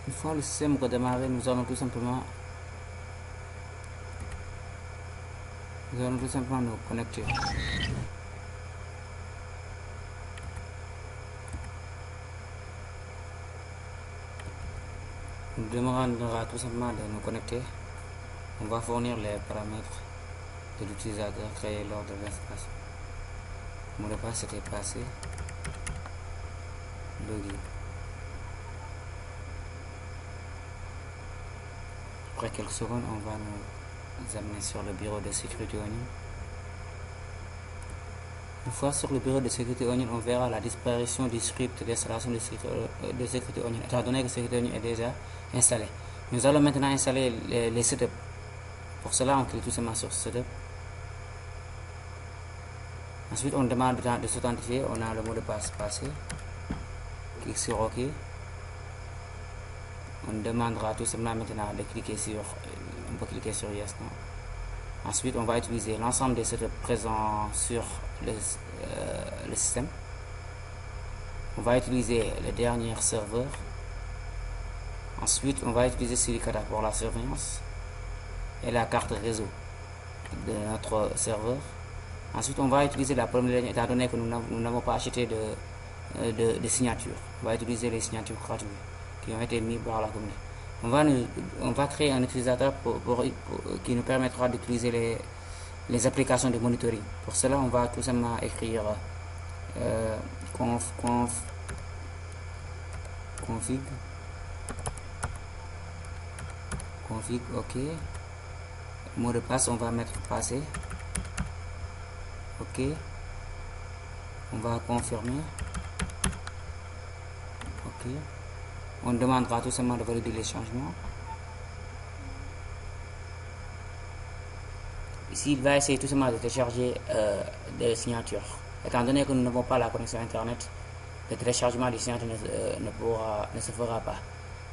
Une fois le système redémarré, nous allons tout simplement nous connecter. Nous demandera tout simplement de nous connecter. On va fournir les paramètres de l'utilisateur créés lors de l'installation. Le mot de passe était passé. Login. Après quelques secondes, on va nous amener sur le bureau de sécurité Onion. Une fois sur le bureau de sécurité Onion, on verra la disparition du script d'installation de sécurité Onion, étant donné que sécurité Onion est déjà installé. Nous allons maintenant installer les setups. Pour cela, on clique tout simplement sur setup. Ensuite, on demande de s'authentifier. On a le mot de passe passé. Clique sur OK. On demandera tout simplement maintenant de cliquer sur, on peut cliquer sur Yes. Non. Ensuite, on va utiliser l'ensemble des setups présents sur le système. On va utiliser le dernier serveur. Ensuite, on va utiliser Suricata pour la surveillance et la carte réseau de notre serveur. Ensuite, on va utiliser la première ligne, étant donné que nous n'avons pas acheté de signatures. On va utiliser les signatures gratuites qui ont été mises par la communauté. On va créer un utilisateur qui nous permettra d'utiliser les applications de monitoring. Pour cela, on va tout simplement écrire config, OK. Mot de passe, on va mettre passé. OK. On va confirmer. OK. On demandera tout simplement de valider les changements. Ici, il va essayer tout simplement de télécharger des signatures. Étant donné que nous n'avons pas la connexion Internet, le téléchargement des signatures ne se fera pas.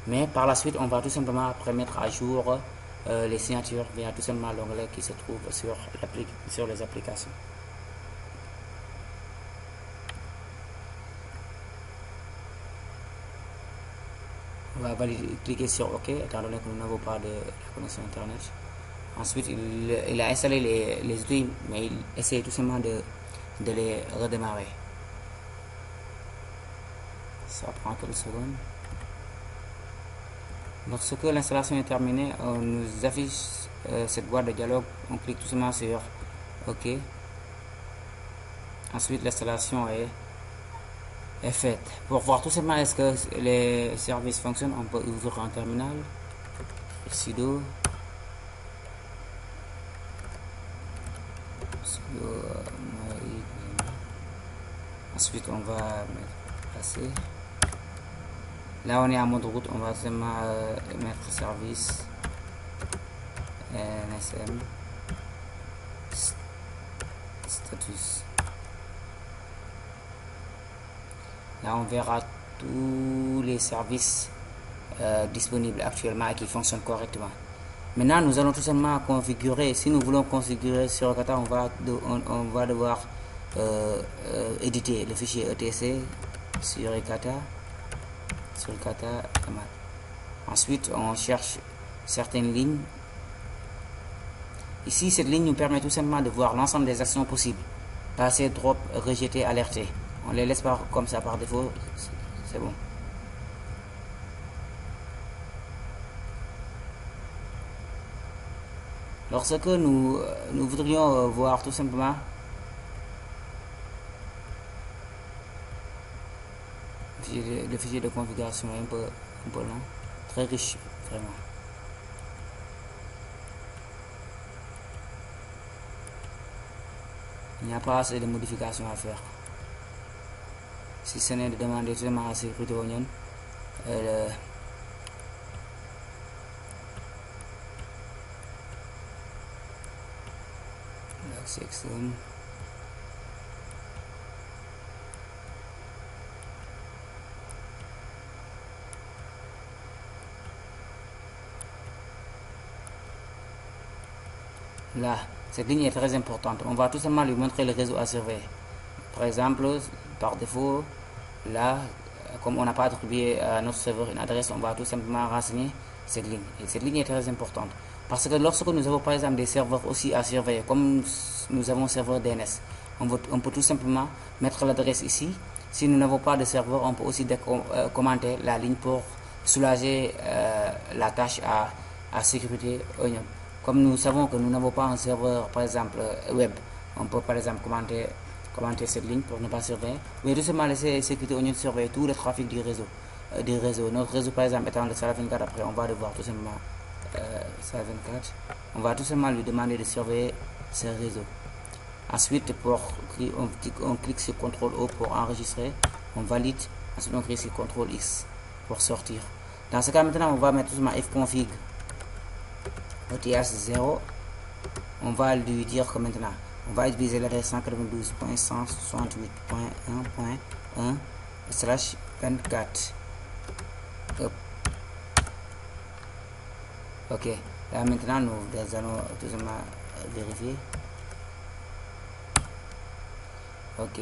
Mais par la suite, on va tout simplement après mettre à jour les signatures via tout simplement l'onglet qui se trouve sur les applications. On va cliquer sur OK, étant donné que nous n'avons pas de connexion Internet. Ensuite, il a installé les outils, mais il essaie tout simplement de les redémarrer. Ça prend quelques secondes. Lorsque l'installation est terminée, on nous affiche cette boîte de dialogue. On clique tout simplement sur OK. Ensuite, l'installation est faite. Pour voir tout simplement est-ce que les services fonctionnent, on peut ouvrir un terminal. Sudo. Ensuite, on va mettre passer. Là, on est en mode route. On va seulement mettre service NSM status. Là, on verra tous les services disponibles actuellement et qui fonctionnent correctement. Maintenant, nous allons tout simplement configurer. Si nous voulons configurer sur Kata, on va devoir éditer le fichier etc sur Kata. Ensuite, on cherche certaines lignes. Ici, cette ligne nous permet tout simplement de voir l'ensemble des actions possibles. Passer, drop, rejeter, alerter. On les laisse pas comme ça par défaut. C'est bon. Lorsque nous voudrions voir tout simplement le fichier de configuration est un peu long, très riche, vraiment. Il n'y a pas assez de modifications à faire. Si ce n'est de demander seulement à Sécurité Onion section. Là, cette ligne est très importante. On va tout simplement lui montrer le réseau à surveiller. Par exemple, par défaut, là, comme on n'a pas attribué à notre serveur une adresse, on va tout simplement renseigner cette ligne. Et cette ligne est très importante. Parce que lorsque nous avons par exemple des serveurs aussi à surveiller, comme nous avons un serveur DNS, on peut tout simplement mettre l'adresse ici. Si nous n'avons pas de serveur, on peut aussi commenter la ligne pour soulager la tâche à sécurité Onion. Comme nous savons que nous n'avons pas un serveur, par exemple, web, on peut par exemple commenter cette ligne pour ne pas surveiller. Mais tout simplement laisser sécurité Onion surveiller tout le trafic du réseau. Notre réseau, par exemple, étant le SARA 24, après, on va devoir tout simplement SARA 24. On va tout simplement lui demander de surveiller ce réseau. Ensuite, on clique sur CTRL-O pour enregistrer. On valide. Ensuite, on clique sur CTRL-X pour sortir. Dans ce cas, maintenant, on va mettre tout simplement fconfig OTS 0. On va lui dire que maintenant, on va utiliser l'adresse 192.168.1.1/24. Ok, là maintenant nous allons tout simplement vérifier. Ok,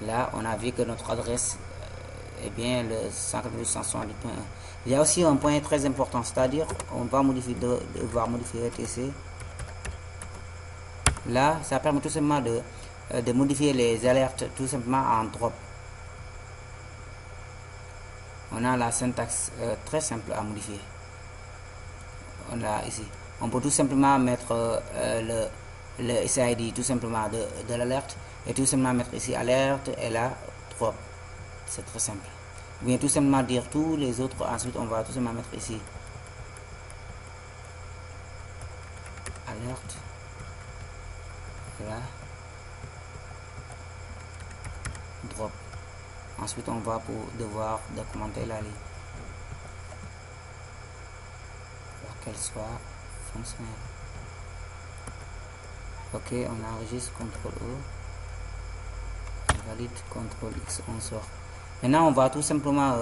là on a vu que notre adresse est bien le 192.168.1. Il y a aussi un point très important, c'est-à-dire on va devoir modifier ETC. Là, ça permet tout simplement de modifier les alertes tout simplement en drop. On a la syntaxe très simple à modifier. On a ici. On peut tout simplement mettre le SID tout simplement de l'alerte et tout simplement mettre ici alerte et là drop. C'est très simple. Ou bien tout simplement dire tous les autres. Ensuite, on va tout simplement mettre ici alerte. Là drop. Ensuite on va devoir commenter la ligne pour qu'elle soit fonctionnelle. Ok, on enregistre CTRL-O, on valide CTRL-X, on sort. Maintenant on va tout simplement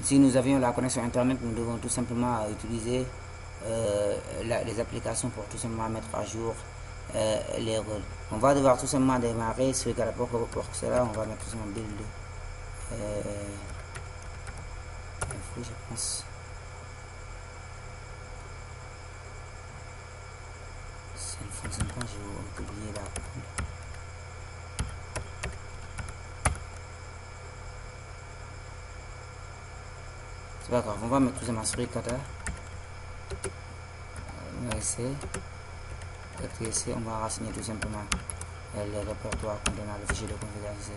si nous avions la connexion internet, nous devons tout simplement utiliser les applications pour tout simplement mettre à jour les rôles. On va devoir tout simplement démarrer sur pour cela on va mettre tout simplement build info, je pense. Ça ne fonctionne pas, je vais oublier la commande. C'est pas grave, on va mettre tout simplement Suricata. On va essayer. Ici, on va renseigner tout simplement le répertoire contenant le fichier de configuration.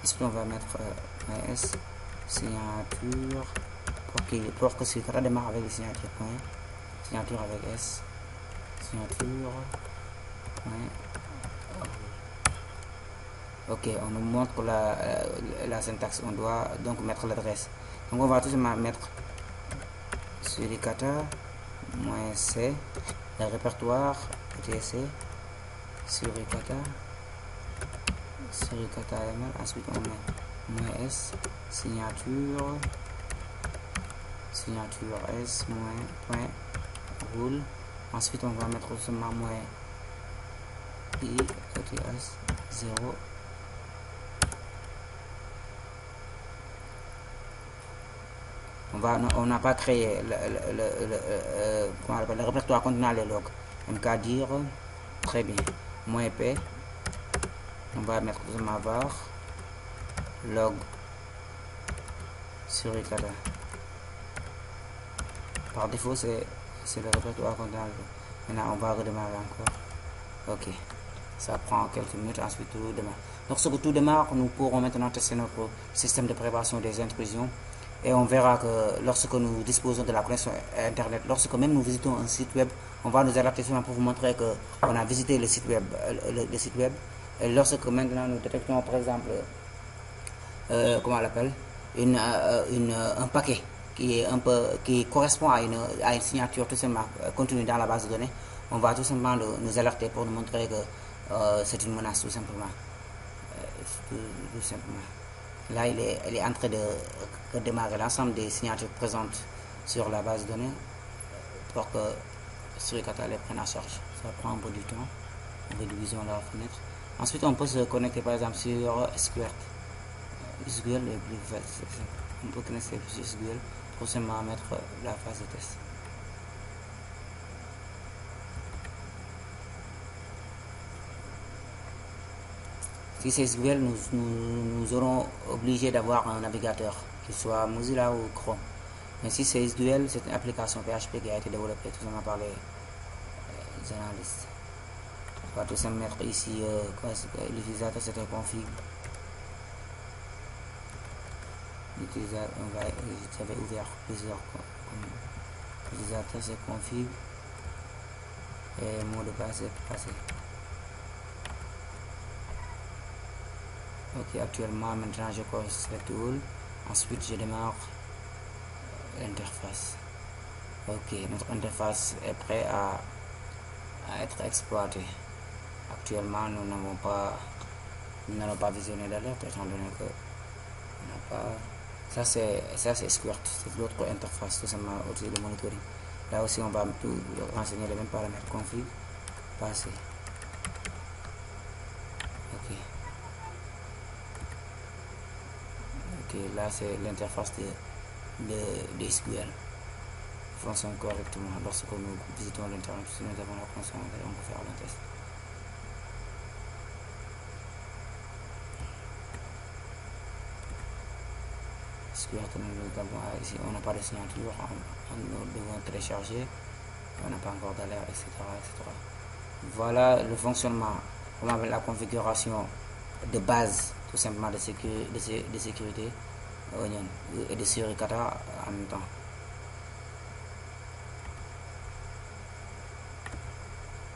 Ici, on va mettre S signature pour que Suricata démarre avec les signatures. Signature avec S. Signature. Ok, on nous montre la syntaxe. On doit donc mettre l'adresse. Donc on va tout simplement mettre Suricata -C, le répertoire ETC, Suricata ML. Ensuite on met -S signature S point rule. Ensuite on va mettre seulement -I ETS 0. On n'a pas créé le répertoire contenant les logs. mkdir, très bien. -p, on va mettre ma var log Suricata. Par défaut, c'est le répertoire contenant. Maintenant, on va redémarrer encore. Ok, ça prend quelques minutes. Ensuite, tout démarre. Lorsque tout démarre, nous pourrons maintenant tester notre système de préparation des intrusions. Et on verra que lorsque nous disposons de la connexion internet, lorsque même nous visitons un site web, on va nous alerter souvent pour vous montrer qu'on a visité le site web. Et lorsque maintenant nous détectons par exemple, comment on l'appelle, un paquet qui correspond à une signature tout simplement contenue dans la base de données, on va tout simplement nous alerter pour nous montrer que c'est une menace tout simplement. Tout simplement. Là, il est en train de démarrer l'ensemble des signatures présentes sur la base de données pour que Suricata les prenne en charge. Ça prend un peu du temps. Réduisons la fenêtre. Ensuite, on peut se connecter par exemple sur SQL. SQL est plus facile. On peut connecter sur SQL pour seulement mettre la phase de test. Si c'est SQL, nous aurons obligé d'avoir un navigateur, qu'il soit Mozilla ou Chrome. Mais si c'est SQL, c'est une application PHP qui a été développée tout simplement par les journalistes. On va tout simplement mettre ici l'utilisateur, c'est un config. L'utilisateur, j'avais ouvert plusieurs utilisateur, c'est config. Et mot de passe est passé. Ok, actuellement, maintenant je coche Select All. Ensuite, je démarre l'interface. Ok, notre interface est prête à être exploitée. Actuellement, nous n'allons pas visionner d'alerte étant donné que on n'a pas. Ça c'est Squirt, c'est l'autre interface, tout simplement aussi le monitoring. Là aussi, on va tout renseigner les mêmes paramètres config, passer. Ok. Ok, là c'est l'interface de SQL. Fonctionne correctement lorsque nous visitons l'internet. Si nous avons la connexion, on peut faire le test. SQL, ici, on n'a pas de signature, nous devons télécharger, on n'a pas encore d'alerte, etc., etc. Voilà le fonctionnement, la configuration de base, tout simplement de sécurité Onion et de Suricata en même temps.